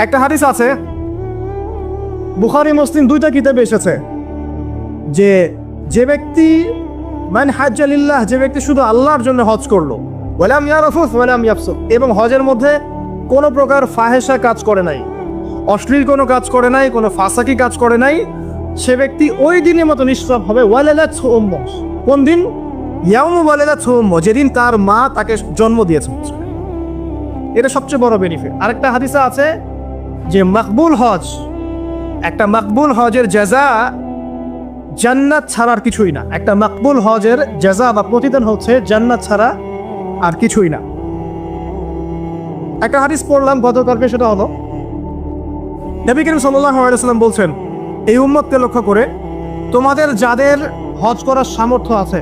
একটা হাদিস আছে, বুখারী মুসলিম দুইটা কিতাবে এসেছে, যে ব্যক্তি মান হাজ্জা লিল্লাহ, যে ব্যক্তি শুধু আল্লাহর জন্য হজ করলো, ওয়ালাম ইয়ারফুস ওয়ালাম ইয়াফসুক, এবং হজের মধ্যে কোনো প্রকার ফাহেসা কাজ করে নাই, অশ্লীল কোনো কাজ করে নাই, কোনো ফাসাকি কাজ করে নাই, সে ব্যক্তি ওই দিনের মতো নিষ্পাপ হবে। ওয়ালাদাতহু উম্মুহ, কোন দিন? ইয়াউমু ওয়ালাদাতহু উম্মুহ, যেদিন তার মা তাকে জন্ম দিয়েছে। এটা সবচেয়ে বড় বেনিফিট। আরেকটা হাদিসে আছে যে মাকবুল হজ, একটা মাকবুল হজের জাযা জান্নাত ছাড়া আর কিছুই না। একটা মাকবুল হজের জাযা বা প্রতিদান হচ্ছে জান্নাত ছাড়া আর কিছুই না। একটা হাদিস পড়লাম গতকালকে, সেটা হলো নবী করিম সাল্লাল্লাহু আলাইহি ওয়াসাল্লাম বলছেন এই উম্মতকে লক্ষ্য করে, তোমাদের যাদের হজ করার সামর্থ্য আছে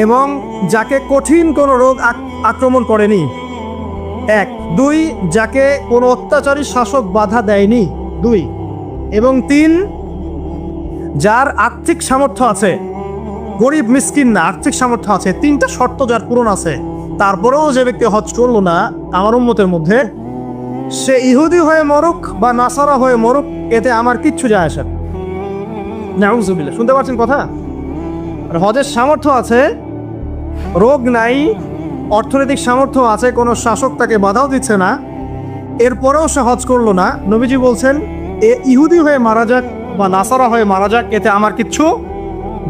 এবং যাকে কঠিন কোনো রোগ আক্রমণ করেনি, 1, 2, যাকে কোনো অত্যাচারী শাসক বাধা দেয়নি, 2, এবং 3, যার আর্থিক সামর্থ্য আছে, গরিব মিসকিন না, আর্থিক সামর্থ্য আছে, 3টা শর্ত যার পূরণ আছে, তারপরেও যে ব্যক্তি হজ করলো না আমার উম্মতের মধ্যে, সে ইহুদি হয়ে মরুক বা নাসারা হয়ে মরুক, এতে আমার কিচ্ছু যায় আসে না। নাউযুবিল্লাহ, শুনতে পাচ্ছেন কথা? আর হজের সামর্থ্য আছে, রোগ নাই, অর্থনৈতিক সামর্থ্য আছে, কোনো শাসক তাকে বাধাও দিচ্ছে না, এরপরেও সে হজ করলো না, নবীজি বলছেন এ ইহুদি হয়ে মারা যাক বা নাসারা হয়ে মারা যাক, এতে আমার কিচ্ছু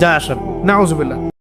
যায় আসে না। নাউযুবিল্লাহ।